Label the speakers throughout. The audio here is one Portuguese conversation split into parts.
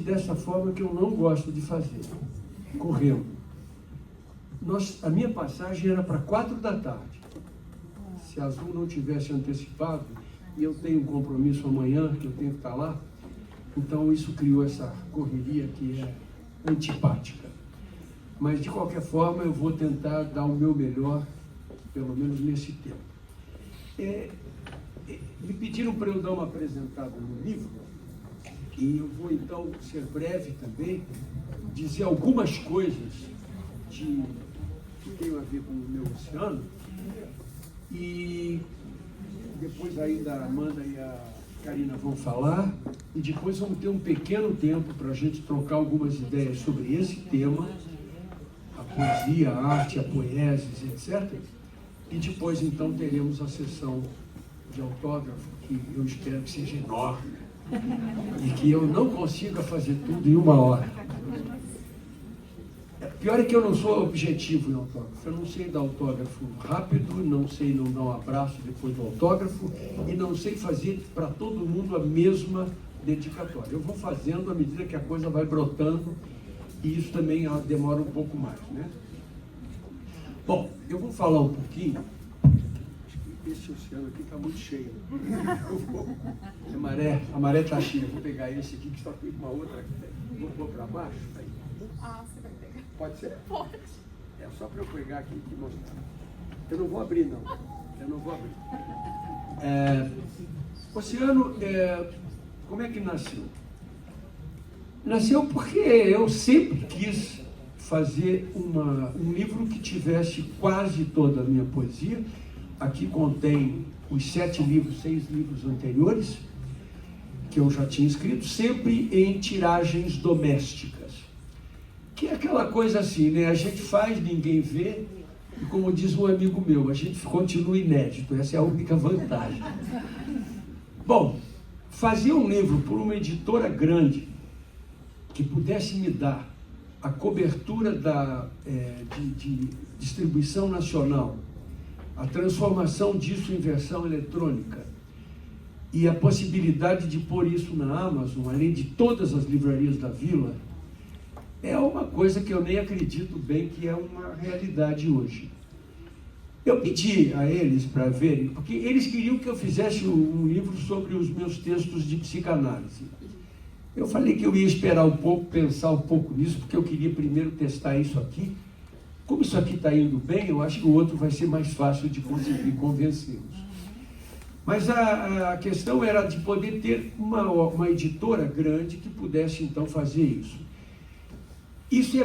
Speaker 1: dessa forma que eu não gosto de fazer, correndo. A minha passagem era para 4 da tarde. Se a Azul não tivesse antecipado, e eu tenho um compromisso amanhã, que eu tenho que estar lá, então isso criou essa correria que é antipática. Mas, de qualquer forma, eu vou tentar dar o meu melhor, pelo menos nesse tempo. Me pediram para eu dar uma apresentada no livro, e eu vou, então, ser breve também, dizer algumas coisas que tem a ver com o meu oceano, e depois ainda a Amanda e a Karina vão falar, e depois vamos ter um pequeno tempo para a gente trocar algumas ideias sobre esse tema, a poesia, a arte, a poieses, etc. E depois, então, teremos a sessão de autógrafo, que eu espero que seja enorme, e que eu não consiga fazer tudo em 1 hora. Pior é que eu não sou objetivo em autógrafo. Eu não sei dar autógrafo rápido, não sei não dar um abraço depois do autógrafo e não sei fazer para todo mundo a mesma dedicatória. Eu vou fazendo à medida que a coisa vai brotando e isso também demora um pouco mais, né? Bom, eu vou falar um pouquinho. Esse oceano aqui está muito cheio. A maré está cheia. Eu vou pegar esse aqui que só tem uma outra. Vou pôr para baixo. Aí.
Speaker 2: Você vai pegar.
Speaker 1: Pode ser?
Speaker 2: Pode.
Speaker 1: É só para eu pegar aqui e mostrar. Eu não vou abrir, não. Eu não vou abrir. Oceano, como é que nasceu? Nasceu porque eu sempre quis fazer um livro que tivesse quase toda a minha poesia. Aqui contém os 6 livros anteriores, que eu já tinha escrito, sempre em tiragens domésticas. Que é aquela coisa assim, né? A gente faz, ninguém vê, e como diz um amigo meu, a gente continua inédito, essa é a única vantagem. Bom, fazer um livro por uma editora grande, que pudesse me dar a cobertura de distribuição nacional, a transformação disso em versão eletrônica e a possibilidade de pôr isso na Amazon, além de todas as livrarias da Vila, é uma coisa que eu nem acredito bem que é uma realidade hoje. Eu pedi a eles para verem, porque eles queriam que eu fizesse um livro sobre os meus textos de psicanálise. Eu falei que eu ia esperar um pouco, pensar um pouco nisso, porque eu queria primeiro testar isso aqui. Como isso aqui está indo bem, eu acho que o outro vai ser mais fácil de conseguir convencê-los. Mas a questão era de poder ter uma editora grande que pudesse, então, fazer isso. Isso é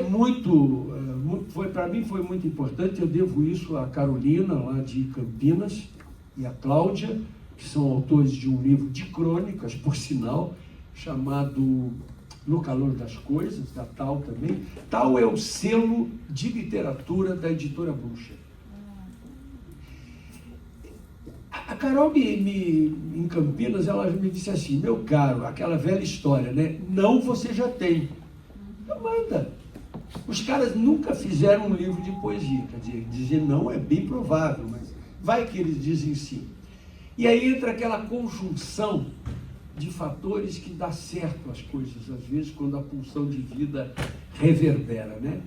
Speaker 1: para mim foi muito importante, eu devo isso à Carolina, lá de Campinas, e à Cláudia, que são autores de um livro de crônicas, por sinal, chamado No Calor das Coisas, da Tal também. Tal é o selo de literatura da editora Blucher. A Carol, em Campinas, ela me disse assim, meu caro, aquela velha história, né? Não, você já tem. Então manda. Os caras nunca fizeram um livro de poesia, quer dizer não é bem provável, mas vai que eles dizem sim. E aí entra aquela conjunção de fatores que dá certo as coisas, às vezes, quando a pulsão de vida reverbera, né?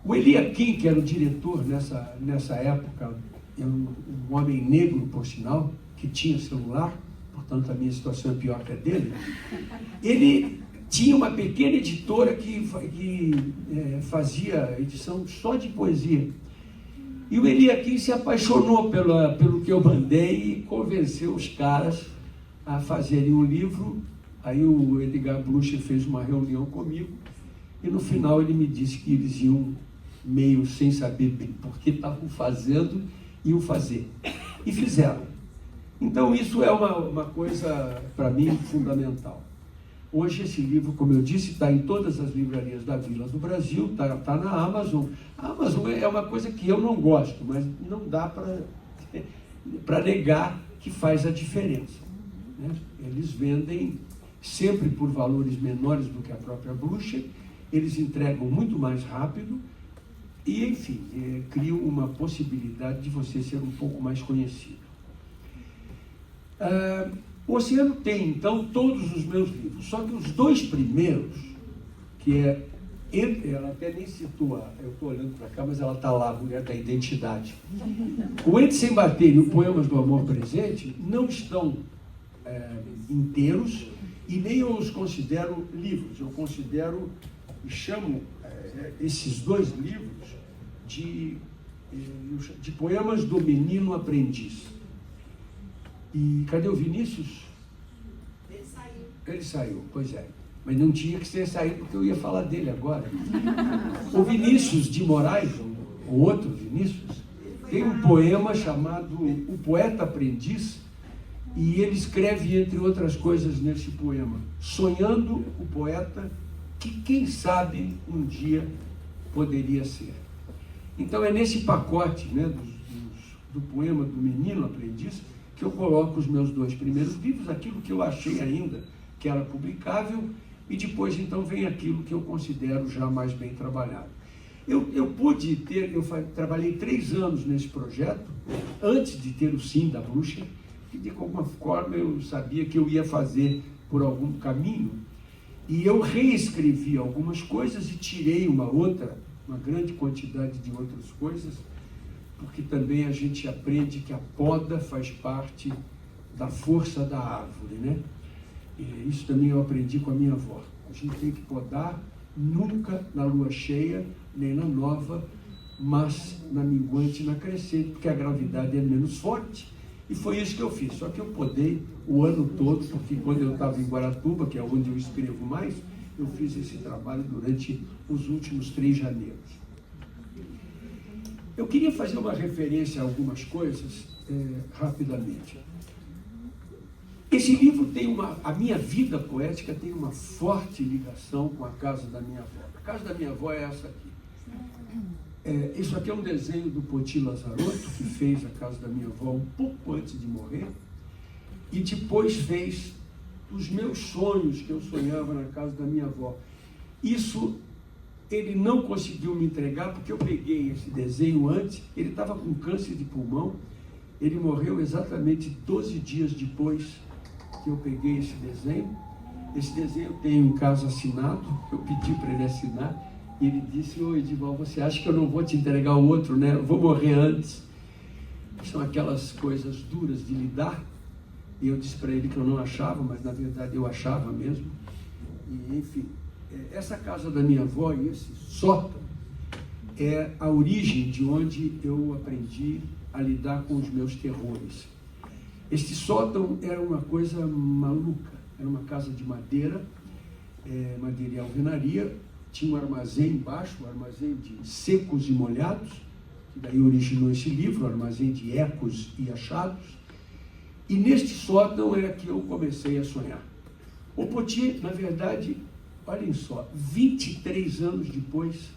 Speaker 1: O Eliakim, que era o diretor nessa época, um homem negro, por sinal, que tinha celular, portanto a minha situação é pior que a dele, ele tinha uma pequena editora que fazia edição só de poesia. E o Eliakim se apaixonou pelo que eu mandei e convenceu os caras a fazerem um livro. Aí o Edgar Blucher fez uma reunião comigo e no final ele me disse que eles iam meio sem saber bem por que estavam fazendo, iam fazer. E fizeram. Então isso é uma coisa, para mim, fundamental. Hoje esse livro, como eu disse, está em todas as livrarias da Vila do Brasil, está na Amazon. A Amazon é uma coisa que eu não gosto, mas não dá para negar que faz a diferença, né? Eles vendem sempre por valores menores do que a própria Blucher, eles entregam muito mais rápido e, enfim, criam uma possibilidade de você ser um pouco mais conhecido. O Oceano tem, então, todos os meus livros, só que os 2 primeiros, que é, ela até nem situa, eu estou olhando para cá, mas ela está lá, a Mulher da Identidade. O Entre Sem Bater e o Poemas do Amor Presente não estão inteiros e nem eu os considero livros, eu considero e chamo esses 2 livros de poemas do menino aprendiz. E cadê o Vinícius?
Speaker 2: Ele saiu.
Speaker 1: Ele saiu, pois é. Mas não tinha que ser sair porque eu ia falar dele agora. O Vinícius de Moraes, o outro Vinícius, tem um poema chamado O Poeta Aprendiz, e ele escreve, entre outras coisas, nesse poema, sonhando o poeta que, quem sabe, um dia poderia ser. Então é nesse pacote, né, do poema do menino aprendiz que eu coloco os meus 2 primeiros livros, aquilo que eu achei ainda que era publicável, e depois então vem aquilo que eu considero já mais bem trabalhado. Eu pude ter, eu trabalhei 3 anos nesse projeto, antes de ter o Sim da Bruxa, e de alguma forma eu sabia que eu ia fazer por algum caminho, e eu reescrevi algumas coisas e tirei uma grande quantidade de outras coisas, porque também a gente aprende que a poda faz parte da força da árvore, né? E isso também eu aprendi com a minha avó. A gente tem que podar nunca na lua cheia, nem na nova, mas na minguante e na crescente, porque a gravidade é menos forte. E foi isso que eu fiz, só que eu podei o ano todo, porque quando eu estava em Guaratuba, que é onde eu escrevo mais, eu fiz esse trabalho durante os últimos 3 janeiros. Eu queria fazer uma referência a algumas coisas rapidamente. Esse livro tem a minha vida poética tem uma forte ligação com a casa da minha avó. A casa da minha avó é essa aqui. Isso aqui é um desenho do Poti Lazarotto, que fez a casa da minha avó um pouco antes de morrer, e depois fez os meus sonhos que eu sonhava na casa da minha avó. Isso ele não conseguiu me entregar, porque eu peguei esse desenho antes, ele estava com câncer de pulmão, ele morreu exatamente 12 dias depois que eu peguei esse desenho. Esse desenho eu tenho em casa assinado, eu pedi para ele assinar, e ele disse: ô Edival, você acha que eu não vou te entregar o outro, né? Eu vou morrer antes. São aquelas coisas duras de lidar, e eu disse para ele que eu não achava, mas na verdade eu achava mesmo. E enfim, essa casa da minha avó e esse sótão é a origem de onde eu aprendi a lidar com os meus terrores. Este sótão era uma coisa maluca, era uma casa de madeira, madeira e alvenaria, tinha um armazém embaixo, um armazém de secos e molhados, que daí originou esse livro, Armazém de Ecos e Achados, e neste sótão é que eu comecei a sonhar. O Poti, na verdade, olhem só, 23 anos depois,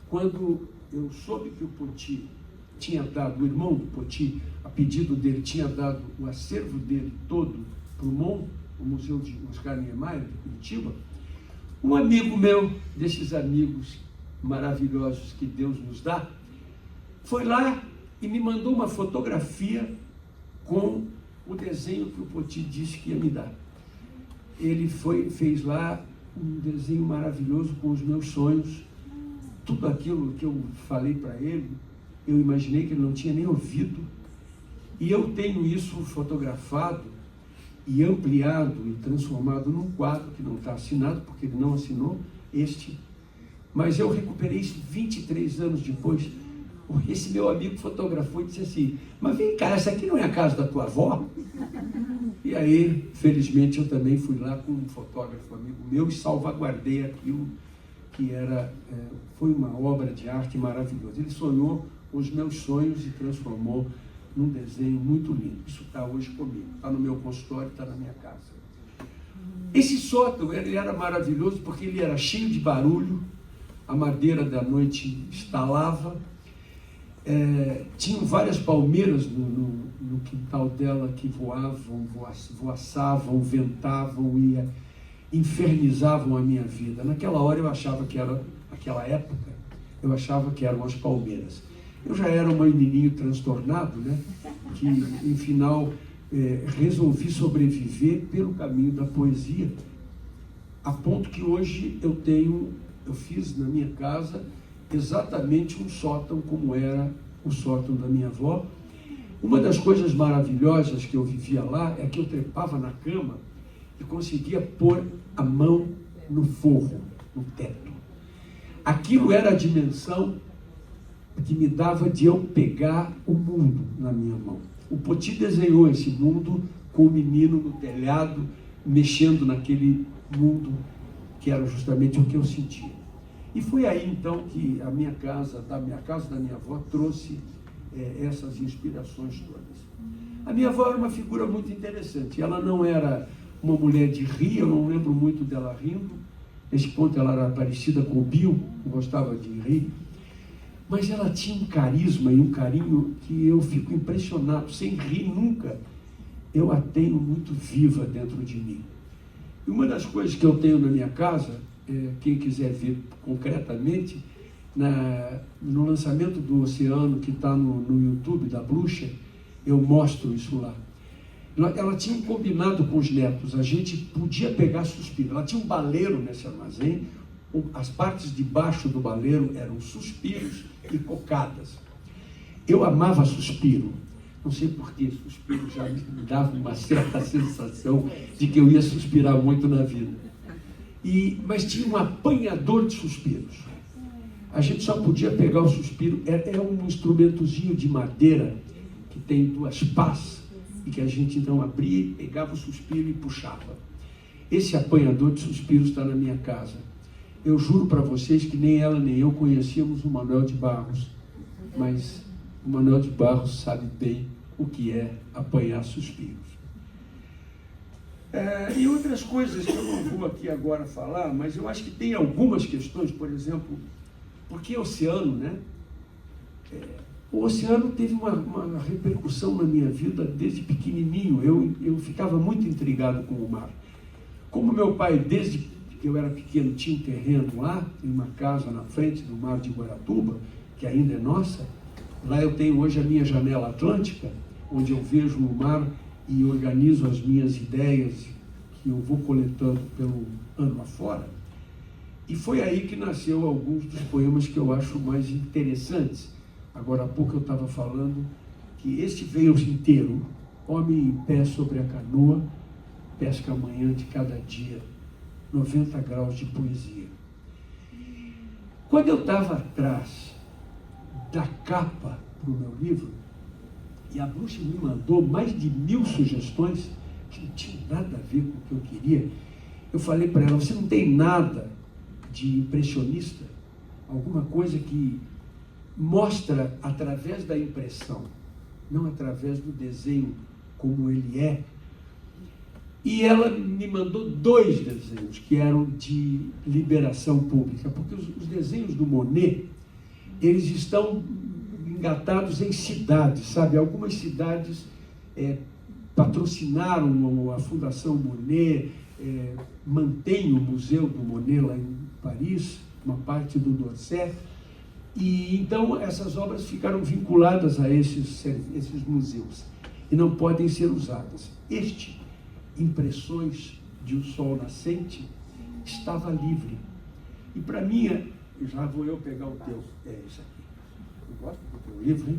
Speaker 1: quando eu soube que o Poti tinha dado, o irmão do Poti, a pedido dele, tinha dado o acervo dele todo para o MON, o Museu de Oscar Niemeyer, de Curitiba, um amigo meu, desses amigos maravilhosos que Deus nos dá, foi lá e me mandou uma fotografia com o desenho que o Poti disse que ia me dar. Ele fez lá um desenho maravilhoso com os meus sonhos, tudo aquilo que eu falei para ele, eu imaginei que ele não tinha nem ouvido, e eu tenho isso fotografado e ampliado e transformado num quadro que não está assinado, porque ele não assinou mas eu recuperei isso 23 anos depois. Esse meu amigo fotografou e disse assim: mas vem cá, essa aqui não é a casa da tua avó? E aí, felizmente, eu também fui lá com um fotógrafo amigo meu e salvaguardei aquilo que foi uma obra de arte maravilhosa. Ele sonhou os meus sonhos e transformou num desenho muito lindo. Isso está hoje comigo, está no meu consultório, está na minha casa. Esse sótão, ele era maravilhoso porque ele era cheio de barulho, a madeira da noite estalava, tinham várias palmeiras no quintal dela que voavam, voaçavam, ventavam e infernizavam a minha vida. Naquela hora eu achava que era, naquela época, eu achava que eram as palmeiras. Eu já era um menininho transtornado, né? Que, em final, resolvi sobreviver pelo caminho da poesia, a ponto que hoje eu fiz na minha casa exatamente um sótão como era o sótão da minha avó. Uma das coisas maravilhosas que eu vivia lá é que eu trepava na cama e conseguia pôr a mão no forro, no teto. Aquilo era a dimensão que me dava de eu pegar o mundo na minha mão. O Poti desenhou esse mundo com o menino no telhado, mexendo naquele mundo que era justamente o que eu sentia. E foi aí então que a minha casa da minha avó trouxe essas inspirações todas. A minha avó era uma figura muito interessante. Ela não era uma mulher de rir, eu não lembro muito dela rindo. Nesse ponto ela era parecida com o Bill, gostava de rir. Mas ela tinha um carisma e um carinho que eu fico impressionado, sem rir nunca. Eu a tenho muito viva dentro de mim. E uma das coisas que eu tenho na minha casa, quem quiser ver concretamente, no lançamento do Oceano, que está no YouTube da Blucher, eu mostro isso lá. Ela tinha um combinado com os netos, a gente podia pegar suspiro. Ela tinha um baleiro nesse armazém, as partes de baixo do baleiro eram suspiros e cocadas. Eu amava suspiro, não sei porquê, suspiro já me dava uma certa sensação de que eu ia suspirar muito na vida. Mas tinha um apanhador de suspiros. A gente só podia pegar o suspiro, é um instrumentozinho de madeira que tem duas pás, e que a gente então abria, pegava o suspiro e puxava. Esse apanhador de suspiros está na minha casa. Eu juro para vocês que nem ela nem eu conhecíamos o Manuel de Barros, mas o Manuel de Barros sabe bem o que é apanhar suspiros. E outras coisas que eu não vou aqui agora falar, mas eu acho que tem algumas questões, por exemplo, por que oceano, né? O oceano teve uma repercussão na minha vida desde pequenininho. Eu ficava muito intrigado com o mar. Como meu pai, desde que eu era pequeno, tinha um terreno lá, em uma casa na frente do mar de Guaratuba, que ainda é nossa, lá eu tenho hoje a minha janela atlântica, onde eu vejo o mar e organizo as minhas ideias que eu vou coletando pelo ano afora. E foi aí que nasceu alguns dos poemas que eu acho mais interessantes. Agora há pouco eu estava falando que este veio inteiro, homem em pé sobre a canoa, pesca amanhã de cada dia, 90 graus de poesia. Quando eu estava atrás da capa para o meu livro, e a Blucher me mandou mais de 1000 sugestões, que não tinham nada a ver com o que eu queria, eu falei para ela, você não tem nada de impressionista? Alguma coisa que mostra através da impressão, não através do desenho como ele é? E ela me mandou 2 desenhos que eram de liberação pública, porque os desenhos do Monet, eles estão engatados em cidades, sabe? Algumas cidades patrocinaram a Fundação Monet, mantém o Museu do Monet lá em Paris, uma parte do Dorset, e então essas obras ficaram vinculadas a esses museus e não podem ser usadas. Impressões de um sol nascente, estava livre. E para mim, já vou eu pegar o teu, isso aqui. Eu gosto do teu livro, hein?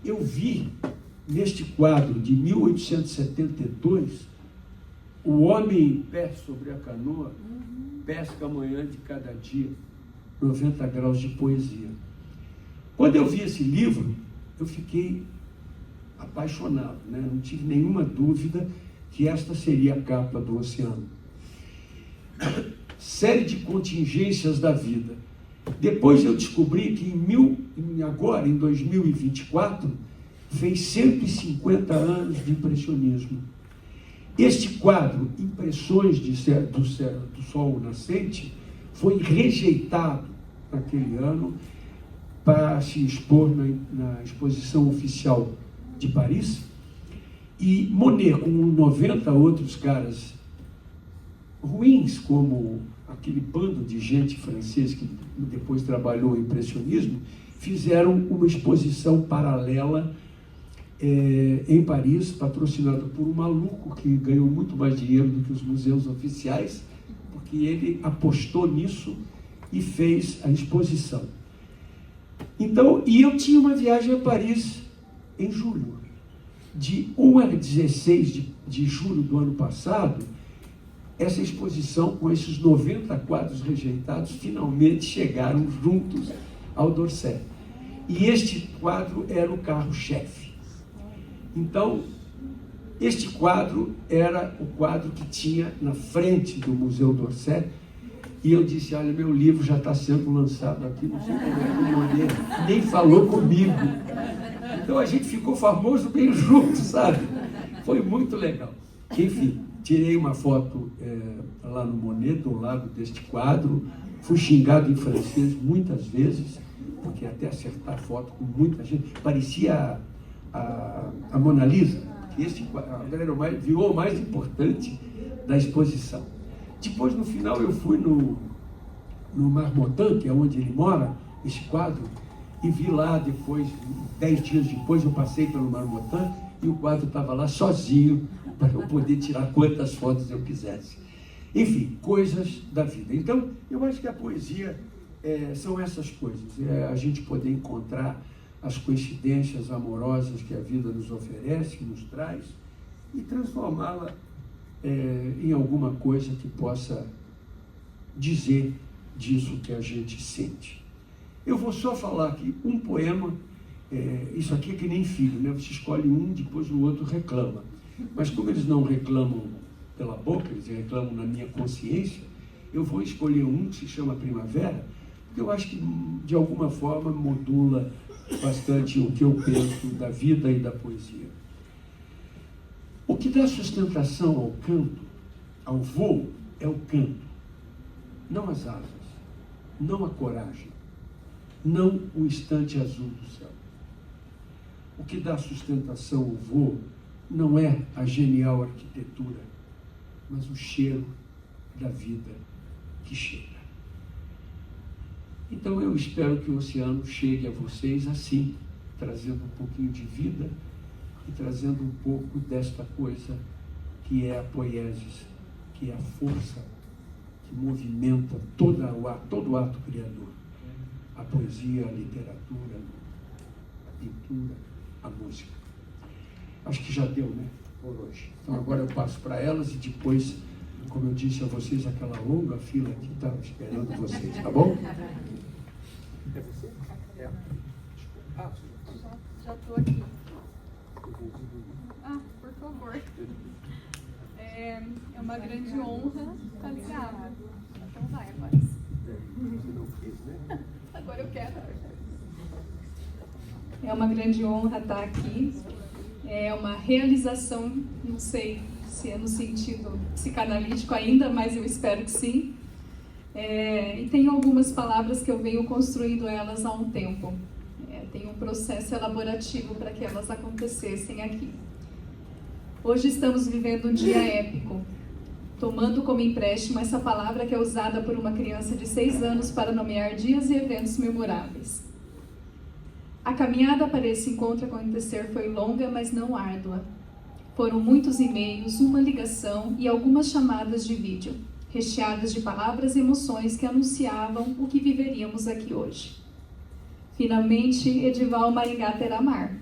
Speaker 1: Eu vi neste quadro de 1872, o homem em pé sobre a canoa, pesca amanhã de cada dia, 90 graus de poesia. Quando eu vi esse livro, eu fiquei apaixonado, né? Não tive nenhuma dúvida que esta seria a capa do Oceano. Série de contingências da vida. Depois eu descobri que agora, em 2024, fez 150 anos de impressionismo. Este quadro, Impressões do Sol Nascente, foi rejeitado naquele ano para se expor na exposição oficial de Paris, e Monet, com 90 outros caras ruins, como aquele bando de gente francês que depois trabalhou o impressionismo, fizeram uma exposição paralela em Paris, patrocinado por um maluco que ganhou muito mais dinheiro do que os museus oficiais, porque ele apostou nisso e fez a exposição. Então, e eu tinha uma viagem a Paris em julho. De 1 a 16 de julho do ano passado, essa exposição, com esses 90 quadros rejeitados, finalmente chegaram juntos ao d'Orsay. E este quadro era o carro-chefe. Então, este quadro era o quadro que tinha na frente do Museu d'Orsay. E eu disse, olha, meu livro já está sendo lançado aqui, não sei como é que o Monet nem falou comigo. Então a gente ficou famoso bem junto, sabe? Foi muito legal. Enfim, tirei uma foto lá no Monet, do lado deste quadro. Fui xingado em francês muitas vezes, porque até acertar foto com muita gente. Parecia a Mona Lisa, que esse quadro virou o mais importante da exposição. Depois, no final, eu fui no Marmottan, que é onde ele mora, esse quadro, e vi lá depois, 10 dias depois, eu passei pelo Marmottan e o quadro estava lá sozinho, para eu poder tirar quantas fotos eu quisesse. Enfim, coisas da vida. Então, eu acho que a poesia são essas coisas. A gente poder encontrar as coincidências amorosas que a vida nos oferece, nos traz, e transformá-la em alguma coisa que possa dizer disso que a gente sente. Eu vou só falar aqui um poema, isso aqui é que nem filho, né? Você escolhe um, depois o outro reclama. Mas como eles não reclamam pela boca, eles reclamam na minha consciência, eu vou escolher um que se chama Primavera, porque eu acho que, de alguma forma, modula bastante o que eu penso da vida e da poesia. O que dá sustentação ao canto, ao voo, é o canto, não as asas, não a coragem, não o instante azul do céu. O que dá sustentação ao voo não é a genial arquitetura, mas o cheiro da vida que chega. Então eu espero que o oceano chegue a vocês assim, trazendo um pouquinho de vida e trazendo um pouco desta coisa que é a poiesis, que é a força que movimenta todo o ato criador. A poesia, a literatura, a pintura, a música. Acho que já deu, né? Por hoje. Então agora eu passo para elas e depois, como eu disse a vocês, aquela longa fila que estava esperando vocês, tá bom? É você? É.
Speaker 3: Já estou aqui. Por favor. É uma grande honra estar ligado. Então vai, agora.
Speaker 1: Você não fez, né?
Speaker 3: Agora eu quero. É uma grande honra estar aqui. É uma realização, não sei se é no sentido psicanalítico ainda, mas eu espero que sim. E tem algumas palavras que eu venho construindo elas há um tempo. Tem um processo elaborativo para que elas acontecessem aqui. Hoje estamos vivendo um dia épico, tomando como empréstimo essa palavra que é usada por uma criança de 6 anos para nomear dias e eventos memoráveis. A caminhada para esse encontro acontecer foi longa, mas não árdua. Foram muitos e-mails, uma ligação e algumas chamadas de vídeo, recheadas de palavras e emoções que anunciavam o que viveríamos aqui hoje. Finalmente, Edival Maringá terá mar.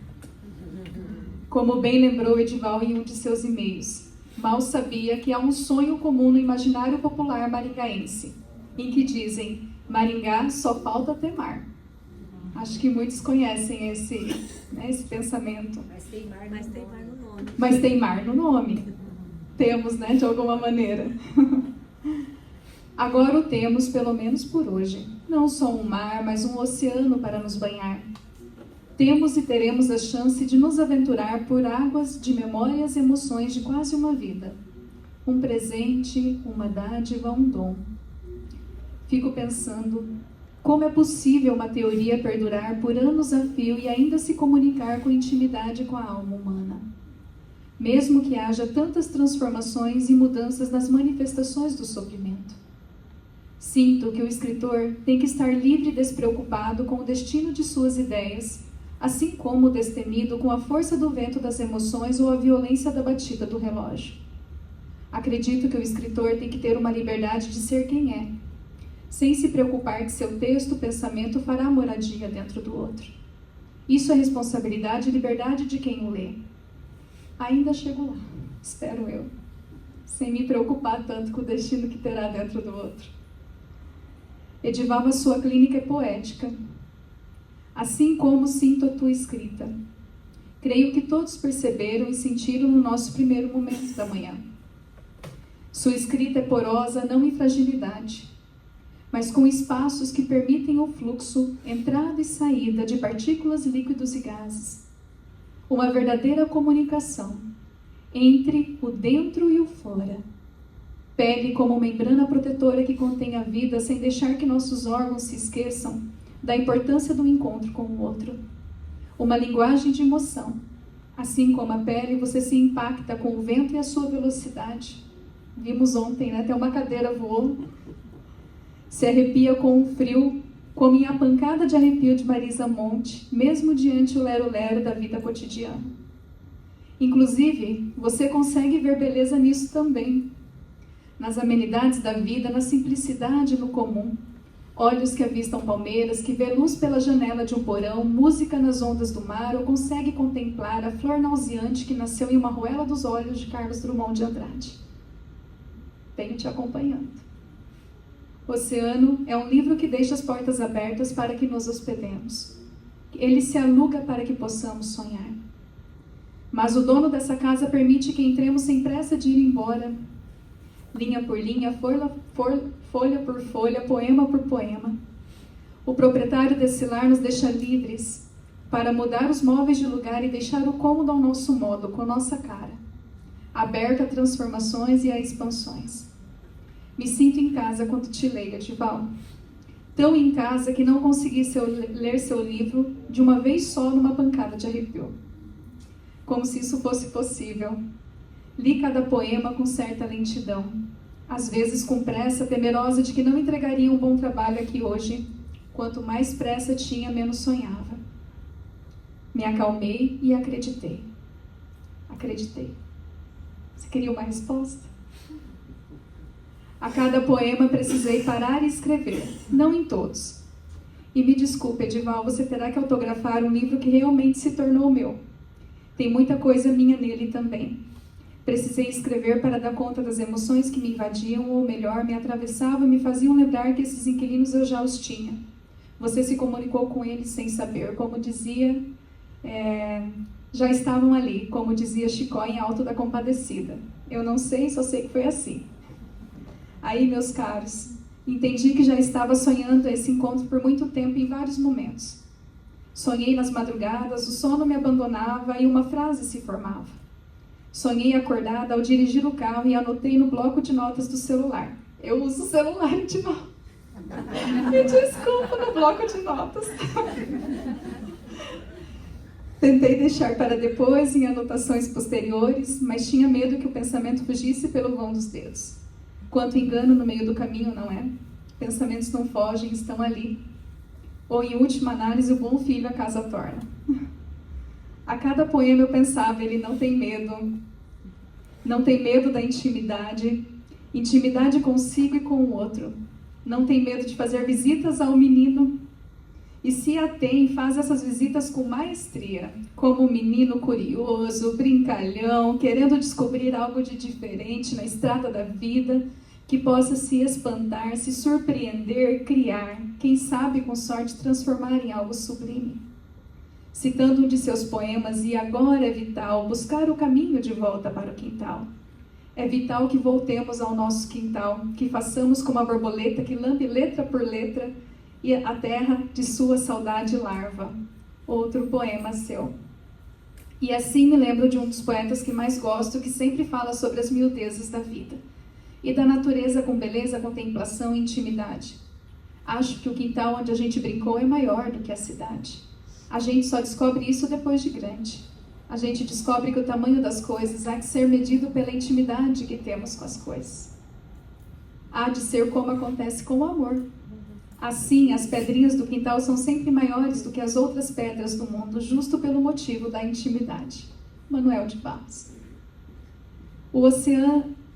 Speaker 3: Como bem lembrou Edival em um de seus e-mails, mal sabia que há um sonho comum no imaginário popular maringaense, em que dizem, Maringá só falta ter mar. Acho que muitos conhecem esse pensamento.
Speaker 2: Mas tem mar no nome.
Speaker 3: Mas tem mar no nome. Temos, né, de alguma maneira. Agora o temos, pelo menos por hoje. Não só um mar, mas um oceano para nos banhar. Temos e teremos a chance de nos aventurar por águas de memórias e emoções de quase uma vida. Um presente, uma dádiva, um dom. Fico pensando, como é possível uma teoria perdurar por anos a fio e ainda se comunicar com intimidade com a alma humana? Mesmo que haja tantas transformações e mudanças nas manifestações do sofrimento. Sinto que o escritor tem que estar livre e despreocupado com o destino de suas ideias, assim como o destemido com a força do vento das emoções ou a violência da batida do relógio. Acredito que o escritor tem que ter uma liberdade de ser quem é, sem se preocupar que seu texto, pensamento fará moradia dentro do outro. Isso é responsabilidade e liberdade de quem o lê. Ainda chego lá, espero eu, sem me preocupar tanto com o destino que terá dentro do outro. Edival, a sua clínica é poética, assim como sinto a tua escrita. Creio que todos perceberam e sentiram no nosso primeiro momento da manhã. Sua escrita é porosa não em fragilidade, mas com espaços que permitem o fluxo, entrada e saída de partículas, líquidos e gases. Uma verdadeira comunicação entre o dentro e o fora. Pele como membrana protetora que contém a vida sem deixar que nossos órgãos se esqueçam da importância do encontro com o outro. Uma linguagem de emoção. Assim como a pele, você se impacta com o vento e a sua velocidade. Vimos ontem, né? Até uma cadeira voou. Se arrepia com o frio, como em A Pancada de Arrepio de Marisa Monte, mesmo diante o lero-lero da vida cotidiana. Inclusive, você consegue ver beleza nisso também. Nas amenidades da vida, na simplicidade, no comum. Olhos que avistam palmeiras, que vê luz pela janela de um porão, música nas ondas do mar, ou consegue contemplar a flor nauseante que nasceu em uma arruela dos olhos de Carlos Drummond de Andrade. Venho te acompanhando. Oceano é um livro que deixa as portas abertas para que nos hospedemos. Ele se aluga para que possamos sonhar. Mas o dono dessa casa permite que entremos sem pressa de ir embora. Linha por linha, folha por folha, poema por poema. O proprietário desse lar nos deixa livres para mudar os móveis de lugar e deixar o cômodo ao nosso modo, com nossa cara, aberto a transformações e a expansões. Me sinto em casa quando te leio, Edival. Tão em casa que não consegui ler seu livro de uma vez só numa pancada de arrepio. Como se isso fosse possível. Li cada poema com certa lentidão, às vezes com pressa, temerosa de que não entregaria um bom trabalho aqui hoje. Quanto mais pressa tinha, menos sonhava. Me acalmei e acreditei. Acreditei. Você queria uma resposta? A cada poema precisei parar e escrever, não em todos. E me desculpe, Edival, você terá que autografar um livro que realmente se tornou meu. Tem muita coisa minha nele também. Precisei escrever para dar conta das emoções que me invadiam, ou melhor, me atravessavam e me faziam lembrar que esses inquilinos eu já os tinha. Você se comunicou com eles sem saber, como dizia, já estavam ali, como dizia Chicó em Alto da Compadecida. Eu não sei, só sei que foi assim. Aí, meus caros, entendi que já estava sonhando esse encontro por muito tempo em vários momentos. Sonhei nas madrugadas, o sono me abandonava e uma frase se formava. Sonhei acordada ao dirigir o carro e anotei no bloco de notas do celular. Eu uso o celular de novo. Me desculpa, no bloco de notas. Tentei deixar para depois em anotações posteriores, mas tinha medo que o pensamento fugisse pelo vão dos dedos. Quanto engano no meio do caminho, não é? Pensamentos não fogem, estão ali. Ou, em última análise, o bom filho a casa torna. A cada poema eu pensava, ele não tem medo. Não tem medo da intimidade. Intimidade consigo e com o outro. Não tem medo de fazer visitas ao menino. E se a tem, faz essas visitas com maestria. Como um menino curioso, brincalhão, querendo descobrir algo de diferente na estrada da vida, que possa se espantar, se surpreender, criar, quem sabe com sorte transformar em algo sublime. Citando um de seus poemas, e agora é vital buscar o caminho de volta para o quintal. É vital que voltemos ao nosso quintal, que façamos como a borboleta que lambe letra por letra e a terra de sua saudade larva. Outro poema seu. E assim me lembro de um dos poetas que mais gosto, que sempre fala sobre as miudezas da vida e da natureza com beleza, contemplação e intimidade. Acho que o quintal onde a gente brincou é maior do que a cidade. A gente só descobre isso depois de grande. A gente descobre que o tamanho das coisas há de ser medido pela intimidade que temos com as coisas. Há de ser como acontece com o amor. Assim, as pedrinhas do quintal são sempre maiores do que as outras pedras do mundo, justo pelo motivo da intimidade. Manuel de Barros.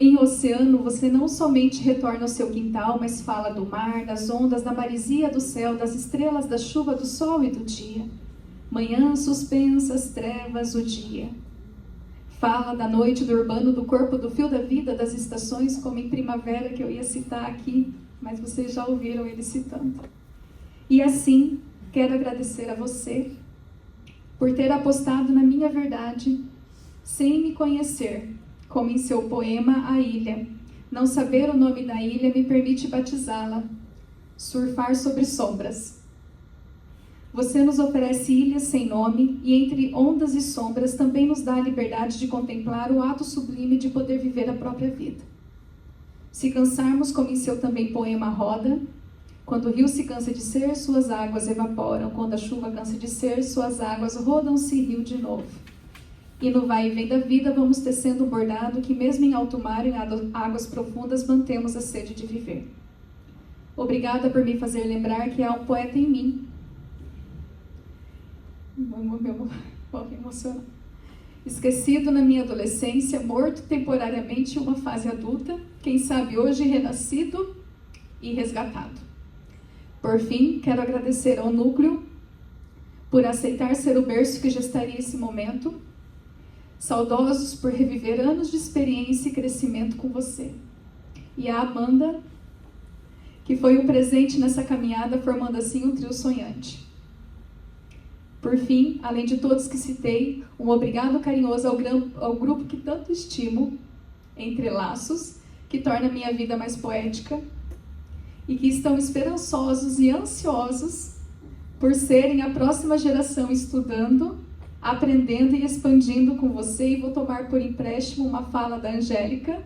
Speaker 3: Em oceano, você não somente retorna ao seu quintal, mas fala do mar, das ondas, da marisia do céu, das estrelas, da chuva, do sol e do dia. Manhã suspensas, trevas, o dia. Fala da noite, do urbano, do corpo, do fio da vida, das estações, como em Primavera, que eu ia citar aqui, mas vocês já ouviram ele citando. E assim, quero agradecer a você por ter apostado na minha verdade, sem me conhecer, como em seu poema A Ilha. Não saber o nome da ilha me permite batizá-la, surfar sobre sombras. Você nos oferece ilhas sem nome e entre ondas e sombras também nos dá a liberdade de contemplar o ato sublime de poder viver a própria vida. Se cansarmos, como em seu também poema Roda, quando o rio se cansa de ser, suas águas evaporam. Quando a chuva cansa de ser, suas águas rodam-se rio de novo. E no vai e vem da vida vamos tecendo um bordado que mesmo em alto mar e em águas profundas mantemos a sede de viver. Obrigada por me fazer lembrar que há um poeta em mim. Vou me emocionar. Esquecido na minha adolescência, morto temporariamente em uma fase adulta, quem sabe hoje renascido e resgatado. Por fim, quero agradecer ao núcleo por aceitar ser o berço que gestaria esse momento, saudosos por reviver anos de experiência e crescimento com você. E a Amanda, que foi um presente nessa caminhada, formando assim um trio sonhante. Por fim, além de todos que citei, um obrigado carinhoso ao grupo que tanto estimo, Entre Laços, que torna a minha vida mais poética, e que estão esperançosos e ansiosos por serem a próxima geração estudando, aprendendo e expandindo com você. E vou tomar por empréstimo uma fala da Angélica: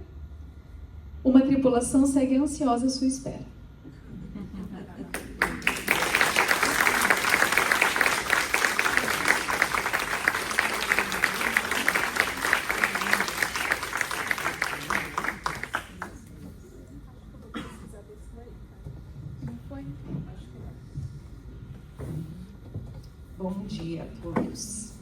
Speaker 3: uma tripulação segue ansiosa à sua espera.
Speaker 4: Bom dia a todos.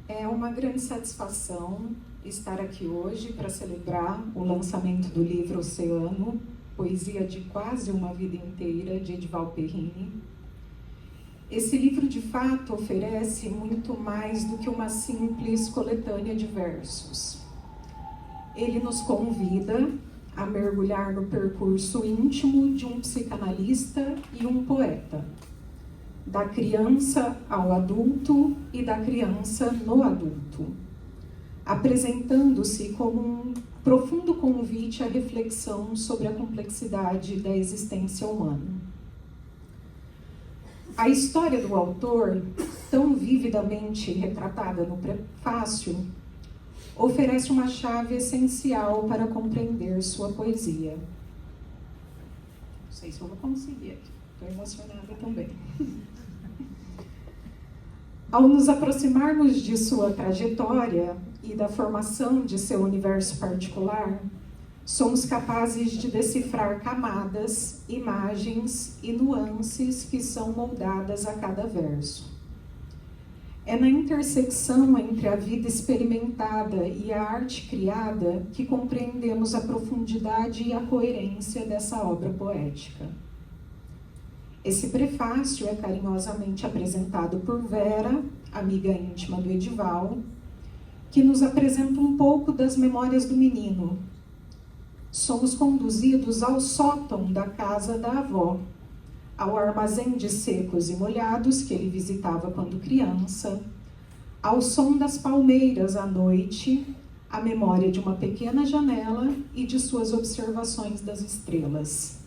Speaker 4: É uma grande satisfação estar aqui hoje para celebrar o lançamento do livro Oceano, Poesia de Quase uma Vida Inteira, de Edival Perrini. Esse livro, de fato, oferece muito mais do que uma simples coletânea de versos. Ele nos convida a mergulhar no percurso íntimo de um psicanalista e um poeta, da criança ao adulto e da criança no adulto, apresentando-se como um profundo convite à reflexão sobre a complexidade da existência humana. A história do autor, tão vividamente retratada no prefácio, oferece uma chave essencial para compreender sua poesia. Não sei se eu vou conseguir aqui, estou emocionada também. Ao nos aproximarmos de sua trajetória e da formação de seu universo particular, somos capazes de decifrar camadas, imagens e nuances que são moldadas a cada verso. É na intersecção entre a vida experimentada e a arte criada que compreendemos a profundidade e a coerência dessa obra poética. Esse prefácio é carinhosamente apresentado por Vera, amiga íntima do Edival, que nos apresenta um pouco das memórias do menino. Somos conduzidos ao sótão da casa da avó, ao armazém de secos e molhados que ele visitava quando criança, ao som das palmeiras à noite, à memória de uma pequena janela e de suas observações das estrelas.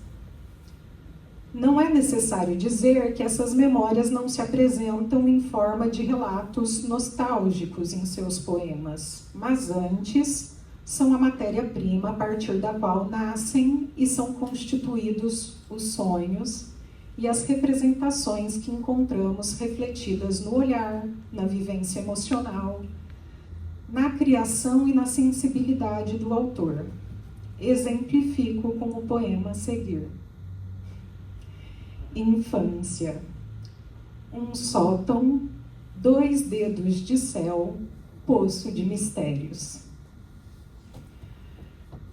Speaker 4: Não é necessário dizer que essas memórias não se apresentam em forma de relatos nostálgicos em seus poemas, mas antes são a matéria-prima a partir da qual nascem e são constituídos os sonhos e as representações que encontramos refletidas no olhar, na vivência emocional, na criação e na sensibilidade do autor. exemplifico com o poema a seguir. Infância. Um sótão, 2 dedos de céu, poço de mistérios.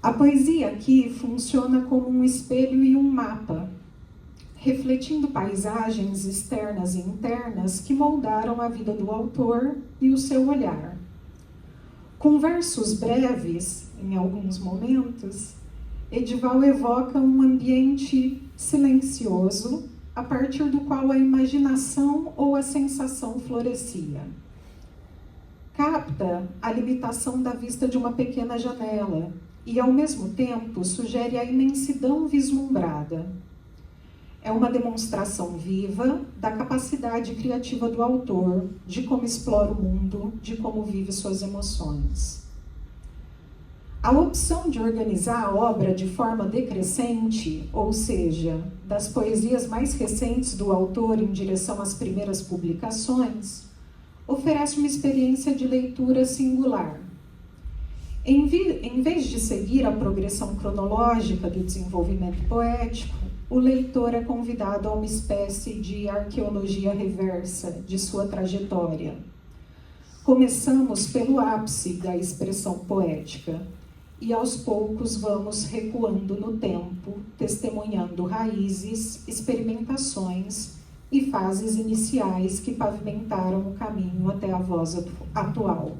Speaker 4: A poesia aqui funciona como um espelho e um mapa, refletindo paisagens externas e internas que moldaram a vida do autor e o seu olhar. Com versos breves, em alguns momentos, Edival evoca um ambiente silencioso, a partir do qual a imaginação ou a sensação florescia. Capta a limitação da vista de uma pequena janela e, ao mesmo tempo, sugere a imensidão vislumbrada. É uma demonstração viva da capacidade criativa do autor, de como explora o mundo, de como vive suas emoções. A opção de organizar a obra de forma decrescente, ou seja, das poesias mais recentes do autor em direção às primeiras publicações, oferece uma experiência de leitura singular. Em vez de seguir a progressão cronológica do desenvolvimento poético, o leitor é convidado a uma espécie de arqueologia reversa de sua trajetória. Começamos pelo ápice da expressão poética e aos poucos vamos recuando no tempo, testemunhando raízes, experimentações e fases iniciais que pavimentaram o caminho até a voz atual.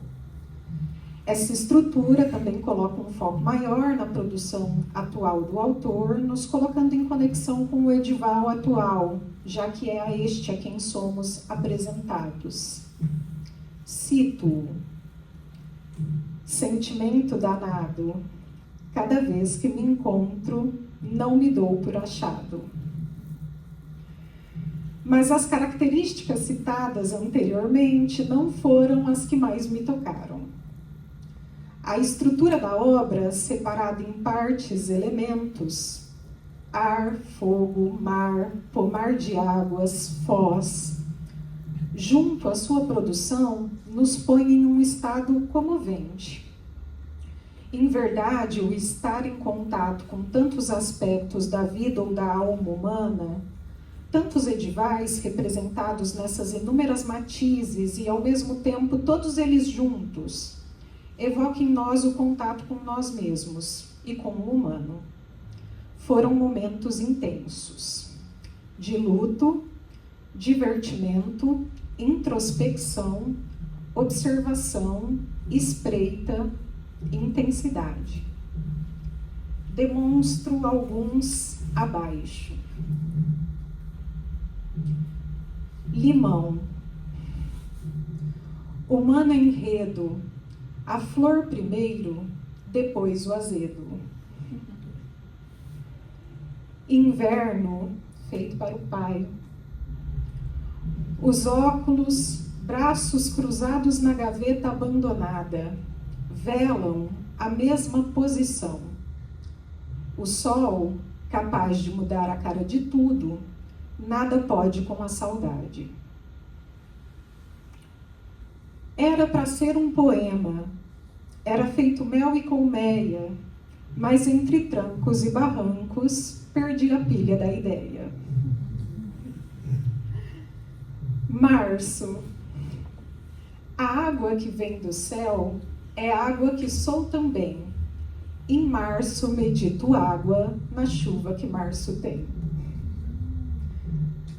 Speaker 4: Essa estrutura também coloca um foco maior na produção atual do autor, nos colocando em conexão com o Edival atual, já que é a este a quem somos apresentados. Cito: sentimento danado, cada vez que me encontro, não me dou por achado. Mas as características citadas anteriormente não foram as que mais me tocaram. A estrutura da obra, separada em partes, elementos, ar, fogo, mar, pomar de águas, foz, junto à sua produção, nos põe em um estado comovente. Em verdade, o estar em contato com tantos aspectos da vida ou da alma humana, tantos edivais representados nessas inúmeras matizes e, ao mesmo tempo, todos eles juntos, evoca em nós o contato com nós mesmos e com o humano. Foram momentos intensos, de luto, divertimento, introspecção, observação, espreita, intensidade. Demonstro alguns abaixo. Limão. Humano enredo. A flor primeiro, depois o azedo. Inverno, feito para o pai. Os óculos, braços cruzados na gaveta abandonada, velam a mesma posição. O sol, capaz de mudar a cara de tudo, nada pode com a saudade. Era para ser um poema, era feito mel e colmeia, mas entre trancos e barrancos, perdi a pilha da ideia. Março. A água que vem do céu é água que sou também. Em março medito água na chuva que março tem.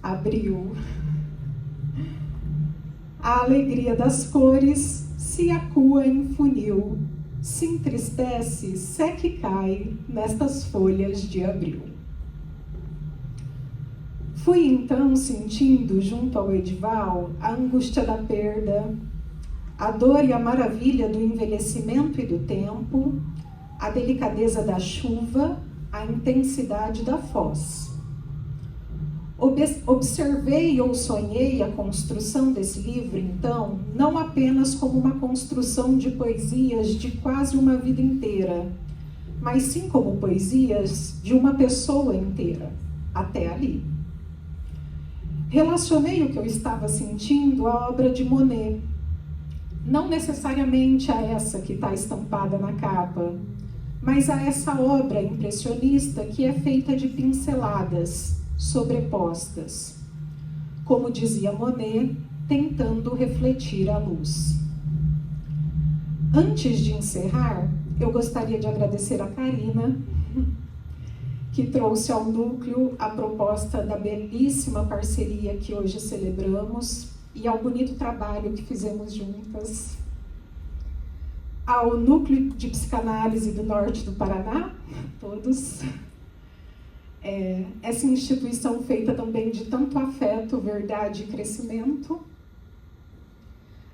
Speaker 4: Abril. A alegria das cores se acua em funil, se entristece, seca e cai nestas folhas de abril. Fui então sentindo junto ao Edival a angústia da perda, a dor e a maravilha do envelhecimento e do tempo, a delicadeza da chuva, a intensidade da foz. Observei ou sonhei a construção desse livro, então, não apenas como uma construção de poesias de quase uma vida inteira, mas sim como poesias de uma pessoa inteira, até ali. Relacionei o que eu estava sentindo à obra de Monet, não necessariamente a essa que está estampada na capa, mas a essa obra impressionista que é feita de pinceladas sobrepostas, como dizia Monet, tentando refletir a luz. Antes de encerrar, eu gostaria de agradecer a Karina, que trouxe ao núcleo a proposta da belíssima parceria que hoje celebramos e ao bonito trabalho que fizemos juntas. Ao Núcleo de Psicanálise do Norte do Paraná, todos. Essa instituição feita também de tanto afeto, verdade e crescimento.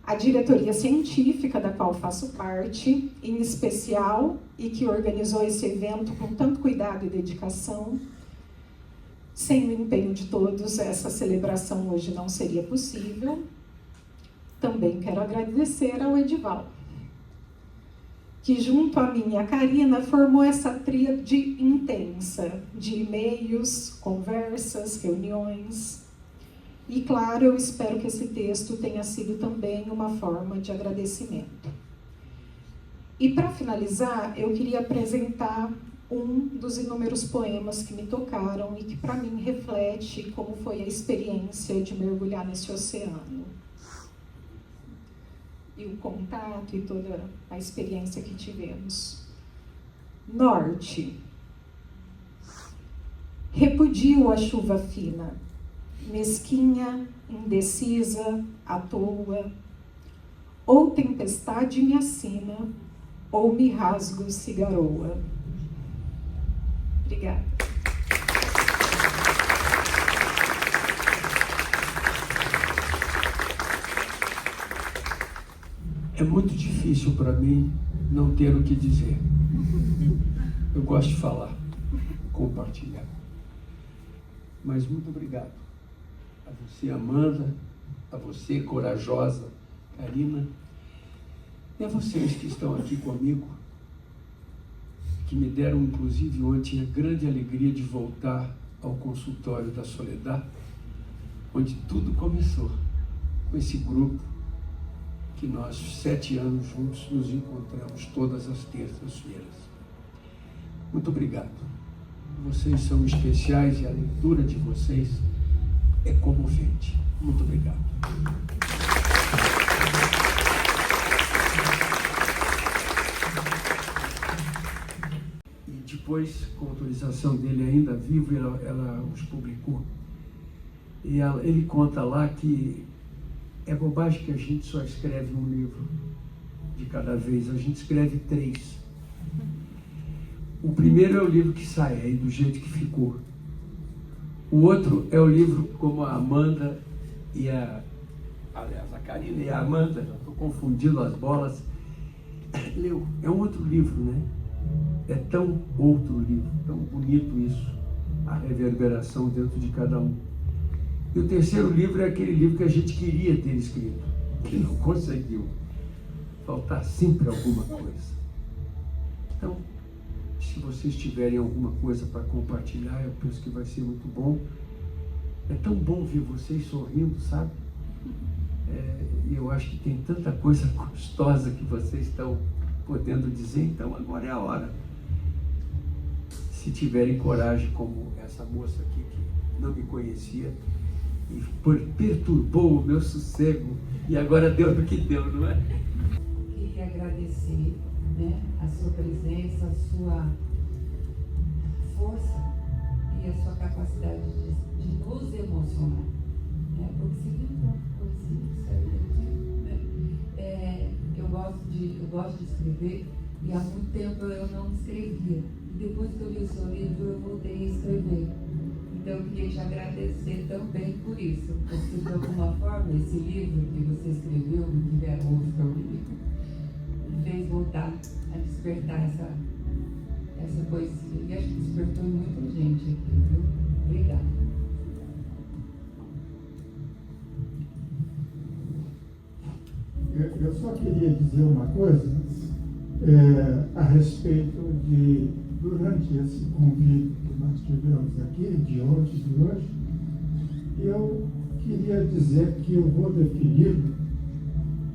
Speaker 4: A diretoria científica, da qual faço parte, em especial, e que organizou esse evento com tanto cuidado e dedicação. Sem o empenho de todos, essa celebração hoje não seria possível. Também quero agradecer ao Edival, que junto a mim e a Karina formou essa tríade intensa de e-mails, conversas, reuniões. E claro, eu espero que esse texto tenha sido também uma forma de agradecimento. E para finalizar, eu queria apresentar um dos inúmeros poemas que me tocaram e que para mim reflete como foi a experiência de mergulhar nesse oceano. E o contato e toda a experiência que tivemos. Norte. Repudio a chuva fina, mesquinha, indecisa, à toa. Ou tempestade me assina, ou me rasgo cigaroa. Obrigada.
Speaker 1: É muito difícil para mim não ter o que dizer. Eu gosto de falar, compartilhar. Mas muito obrigado a você, Amanda, a você, corajosa, Karina, e a vocês que estão aqui comigo, que me deram, inclusive, ontem a grande alegria de voltar ao consultório da Soledad, onde tudo começou, com esse grupo que nós, 7 anos juntos, nos encontramos todas as terças-feiras. Muito obrigado. Vocês são especiais e a leitura de vocês é comovente. Muito obrigado. E depois, com a autorização dele ainda vivo, ela os publicou. E ele conta lá que é bobagem que a gente só escreve um livro de cada vez, a gente escreve 3. O primeiro é o livro que sai aí, do jeito que ficou. O outro é o livro como a Amanda e aliás, a Karina e a Amanda, estou confundindo as bolas, leu. É um outro livro, né? É tão outro livro, tão bonito isso, a reverberação dentro de cada um. E o terceiro livro é aquele livro que a gente queria ter escrito, que não conseguiu. Faltar sempre alguma coisa. Então, se vocês tiverem alguma coisa para compartilhar, eu penso que vai ser muito bom. É tão bom ver vocês sorrindo, sabe? E eu acho que tem tanta coisa gostosa que vocês estão podendo dizer, então agora é a hora. Se tiverem coragem, como essa moça aqui que não me conhecia, e perturbou o meu sossego, e agora deu no que deu, não é?
Speaker 5: Queria agradecer, né, a sua presença, a sua força e a sua capacidade de nos emocionar, né? Porque você viu tanta poesia que saiu daqui, né? Eu gosto de escrever e há muito tempo eu não escrevia. E depois que eu li o seu livro, eu voltei a escrever. Então eu queria te agradecer também por isso, porque de alguma forma esse livro que você escreveu, que vieram outros que eu li, me fez voltar a despertar essa poesia. E acho que despertou muita gente aqui, viu? Obrigada.
Speaker 6: Eu só queria dizer uma coisa a respeito de, durante esse convite que nós tivemos aqui, de ontem e de hoje, eu queria dizer que eu vou definir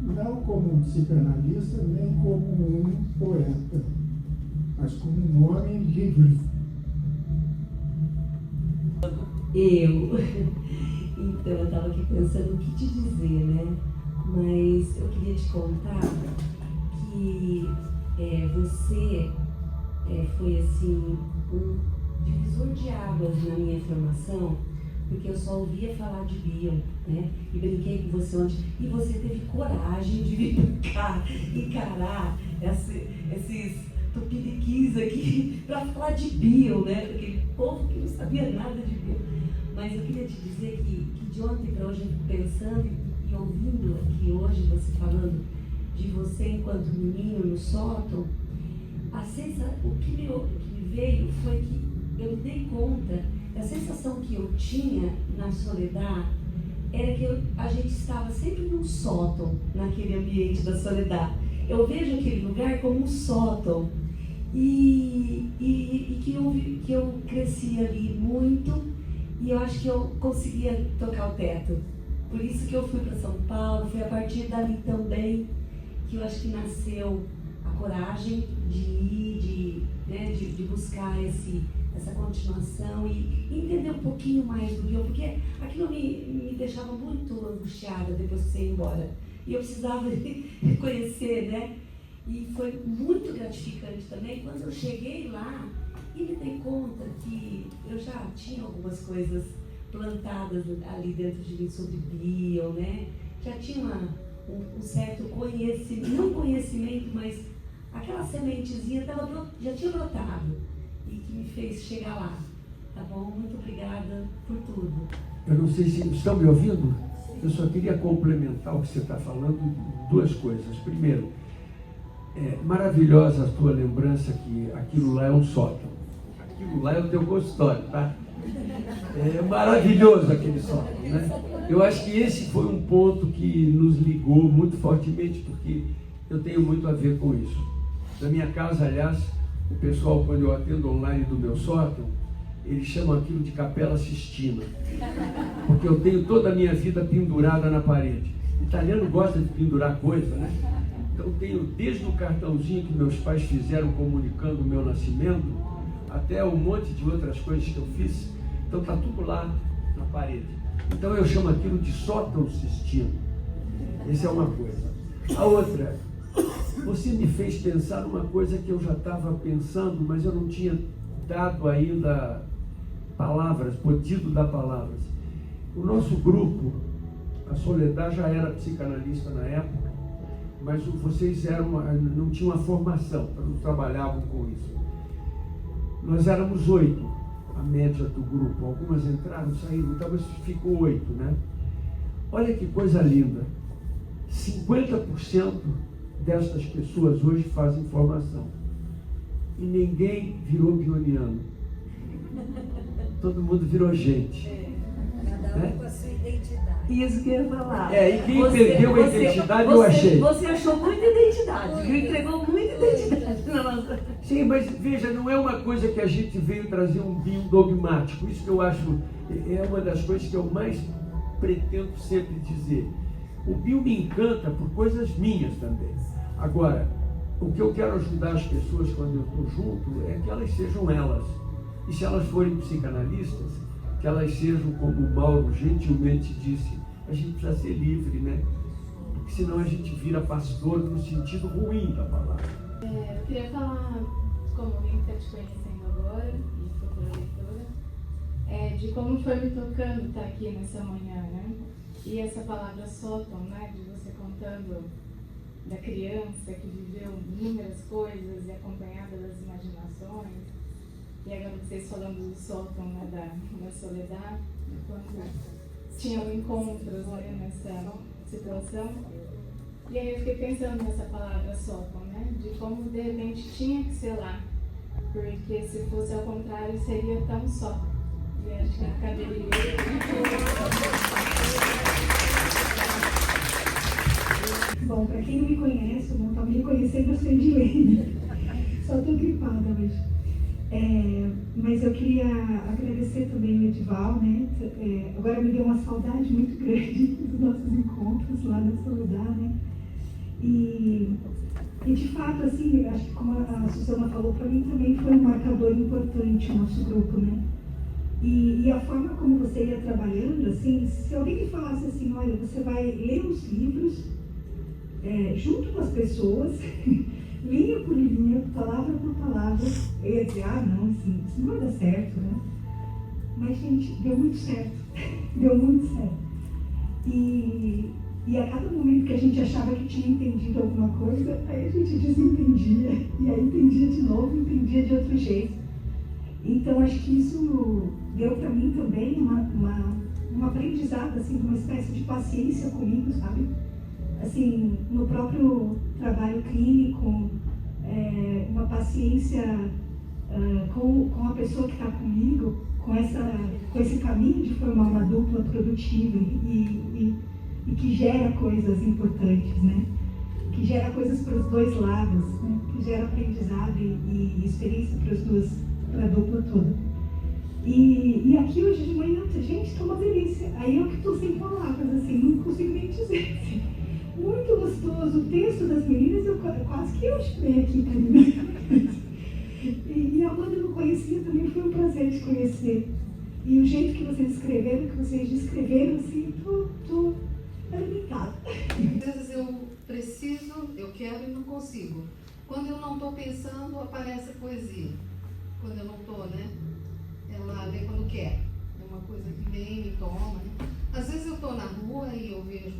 Speaker 6: não como um psicanalista, nem como um poeta. mas como um homem livre.
Speaker 7: Então, eu estava aqui pensando o que te dizer, né? Mas eu queria te contar que você foi, assim, um divisor de águas na minha formação, porque eu só ouvia falar de Bion, né? E brinquei com você ontem. E você teve coragem de vir cá, encarar esses tupiniquins aqui para falar de Bion, né? Aquele povo que não sabia nada de Bion. Mas eu queria te dizer que de ontem para hoje, pensando e ouvindo aqui hoje você falando de você enquanto menino no sótão, o que me veio foi que eu me dei conta, a sensação que eu tinha na Soledad era que a gente estava sempre num sótão, naquele ambiente da Soledad. Eu vejo aquele lugar como um sótão e que eu cresci ali muito. E eu acho que eu conseguia tocar o teto. Por isso que eu fui para São Paulo, foi a partir dali também que eu acho que nasceu a coragem de ir, de buscar essa continuação e entender um pouquinho mais do Bion, porque aquilo me deixava muito angustiada depois que você ia embora. E eu precisava conhecer, né? E foi muito gratificante também quando eu cheguei lá e me dei conta que eu já tinha algumas coisas plantadas ali dentro de mim sobre Bion, né? Já tinha um certo conhecimento, não conhecimento, mas aquela sementezinha já tinha brotado e que me fez chegar lá. Tá bom? Muito obrigada por tudo.
Speaker 1: Eu não sei se estão me ouvindo. Eu só queria complementar o que você está falando, duas coisas. Primeiro, maravilhosa a tua lembrança que aquilo lá é um sótão. Aquilo lá é o teu consultório, tá? É maravilhoso aquele sótão, né? Eu acho que esse foi um ponto que nos ligou muito fortemente, porque eu tenho muito a ver com isso. Na minha casa, aliás, o pessoal, quando eu atendo online do meu sótão, eles chamam aquilo de Capela Sistina, porque eu tenho toda a minha vida pendurada na parede. O italiano gosta de pendurar coisa, né? Então tenho desde o cartãozinho que meus pais fizeram comunicando o meu nascimento, até um monte de outras coisas que eu fiz. Então está tudo lá na parede. Então eu chamo aquilo de sótão sistino. Essa é uma coisa. A outra, você me fez pensar numa coisa que eu já estava pensando, mas eu não tinha dado ainda palavras, podido dar palavras. O nosso grupo, a Soledad já era psicanalista na época, mas vocês não tinham uma formação, não trabalhavam com isso. Nós éramos 8, a média do grupo. Algumas entraram, saíram, então mas ficou 8, né? Olha que coisa linda. 50% destas pessoas hoje fazem formação. E ninguém virou bioniano. Todo mundo virou gente.
Speaker 2: Cada um com a sua identidade.
Speaker 7: Isso que eu ia falar.
Speaker 1: E quem perdeu a identidade, eu achei.
Speaker 7: Você achou muita identidade, viu? Entregou muita identidade. Nossa.
Speaker 1: Sim, mas veja, não é uma coisa que a gente veio trazer um Bion dogmático. Isso que eu acho, é uma das coisas que eu mais pretendo sempre dizer. O Bion me encanta por coisas minhas também. Agora, o que eu quero ajudar as pessoas quando eu estou junto é que elas sejam elas. E se elas forem psicanalistas, que elas sejam, como o Mauro gentilmente disse, a gente precisa ser livre, né? Porque senão a gente vira pastor no sentido ruim da palavra.
Speaker 3: Eu queria falar, como alguém que está te conhecendo agora, e futura leitora, de como foi me tocando estar aqui nessa manhã, né? E essa palavra sótão, né? De você contando da criança que viveu inúmeras coisas e acompanhada das imaginações. E agora vocês falando do sótão, né, da Soledad, quando tinham encontros, né, nessa situação. E aí eu fiquei pensando nessa palavra sótão, né, de como de repente tinha que ser lá, porque se fosse ao contrário seria tão só. E acho que caberia.
Speaker 8: Bom, para quem não me conhece, não está me conhecendo, eu sei de lei. Só estou gripada hoje. Mas eu queria agradecer também o Edival, né? Agora me deu uma saudade muito grande dos nossos encontros lá na Soledad, né? E E de fato, assim, acho que como a Suzana falou, para mim também foi um marcador importante o nosso grupo, né? E a forma como você ia trabalhando, assim, se alguém me falasse assim, olha, você vai ler os livros junto com as pessoas, linha por linha, palavra por palavra, eu ia dizer, não, assim, isso não vai dar certo, né? Mas, gente, deu muito certo. Deu muito certo. E a cada momento que a gente achava que tinha entendido alguma coisa, aí a gente desentendia. E aí entendia de novo, entendia de outro jeito. Então, acho que isso deu para mim também uma aprendizado, assim, uma espécie de paciência comigo, sabe? Assim, no próprio trabalho clínico, uma paciência com a pessoa que está comigo, com esse caminho de formar uma dupla produtiva e que gera coisas importantes, né? Que gera coisas para os dois lados, né? Que gera aprendizado e experiência para a dupla toda. E aqui hoje de manhã, gente, está uma delícia. Aí eu que estou sem palavras, assim, não consigo nem dizer. Assim. Muito gostoso. O texto das meninas, eu quase que eu chorei aqui, Karina. E a Amanda eu não conhecia, também foi um prazer te conhecer. E o jeito que vocês escreveram, que vocês descreveram, assim, tô alimentada.
Speaker 5: Às vezes eu preciso, eu quero e não consigo. Quando eu não estou pensando, aparece a poesia. Quando eu não estou, né? Ela vem quando quer. É uma coisa que vem, me toma. Né? Às vezes eu estou na rua e eu vejo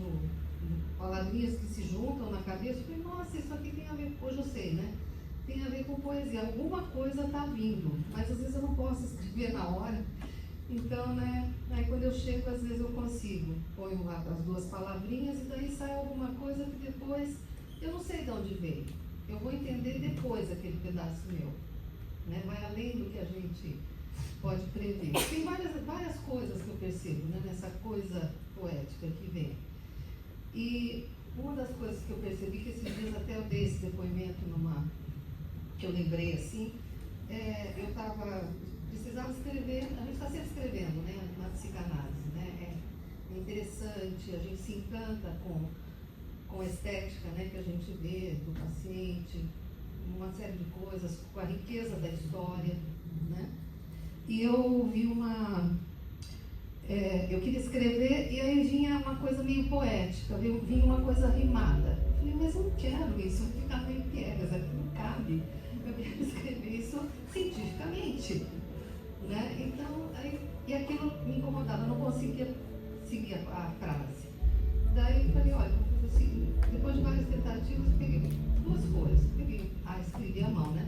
Speaker 5: palavrinhas que se juntam na cabeça. Eu falei, nossa, isso aqui tem a ver, hoje eu sei, né? Tem a ver com poesia. Alguma coisa está vindo, mas às vezes eu não posso escrever na hora. Então, né? Aí quando eu chego, às vezes eu consigo. Ponho lá as duas palavrinhas e daí sai alguma coisa que depois eu não sei de onde veio. Eu vou entender depois aquele pedaço meu. Né? Vai além do que a gente pode prever. Tem várias coisas que eu percebo, né? Nessa coisa poética que vem. E uma das coisas que eu percebi, que esses dias até eu dei esse depoimento que eu lembrei assim, eu precisava escrever, a gente está sempre escrevendo, né? Na psicanálise, né? É interessante, a gente se encanta com a estética, né? Que a gente vê do paciente, uma série de coisas, com a riqueza da história, né? E eu vi eu queria escrever e aí vinha uma coisa meio poética, vinha uma coisa rimada. Eu falei, mas eu não quero isso, vai ficar meio piegas, aqui não cabe. Eu quero escrever isso cientificamente, né? Então, e aquilo me incomodava, eu não conseguia seguir a frase. Daí eu falei, olha, vou fazer o seguinte, depois de várias tentativas, eu peguei duas folhas, escrevi à mão, né?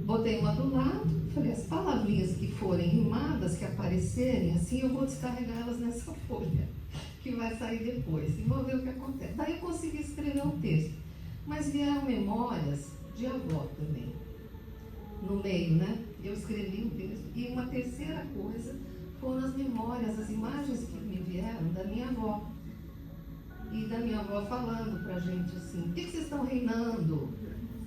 Speaker 5: Botei uma do lado, falei, as palavrinhas que forem rimadas, que aparecerem, assim, eu vou descarregar elas nessa folha, que vai sair depois, e vou ver o que acontece. Daí eu consegui escrever um texto, mas vieram memórias de avó também, no meio, né? Eu escrevi um texto, e uma terceira coisa foram as memórias, as imagens que me vieram da minha avó, e da minha avó falando pra gente assim, o que vocês estão reinando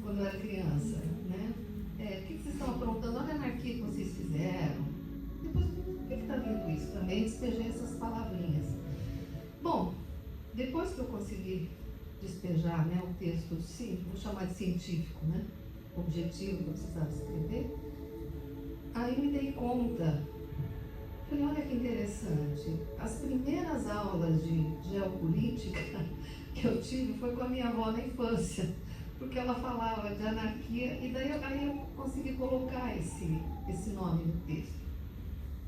Speaker 5: quando eu era criança, né? O que vocês estão aprontando? Olha a anarquia que vocês fizeram. Depois, por que está vindo isso? Também despejei essas palavrinhas. Bom, depois que eu consegui despejar, né, o texto, sim, vou chamar de científico, né, objetivo que eu precisava escrever, aí me dei conta, falei, olha que interessante, as primeiras aulas de geopolítica que eu tive foi com a minha avó na infância, porque ela falava de anarquia, e daí aí eu consegui colocar esse nome no texto.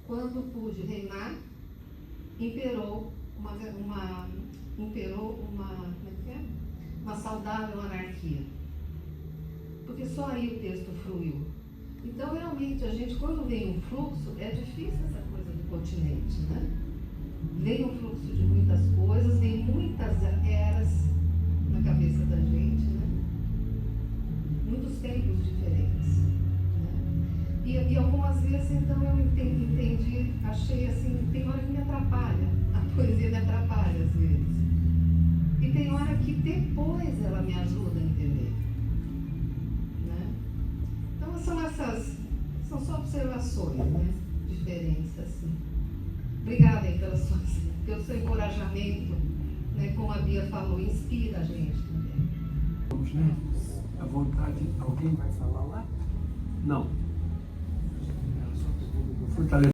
Speaker 5: Quando pude reinar, imperou uma saudável anarquia. Porque só aí o texto fluiu. Então, realmente, a gente, quando vem um fluxo, é difícil essa coisa do continente, né? Vem um fluxo de muitas coisas, vem muitas eras na cabeça da gente, né? Muitos tempos diferentes, né? E algumas vezes, então, eu entendi, achei assim, tem hora que me atrapalha, a poesia me atrapalha às vezes. E tem hora que depois ela me ajuda a entender, né? Então, são só observações, né? Diferentes, assim. Obrigada aí pelo seu encorajamento, né? Como a Bia falou, inspira a gente também.
Speaker 1: Vamos ler? A vontade. Alguém vai falar lá? Não. Fortaleza.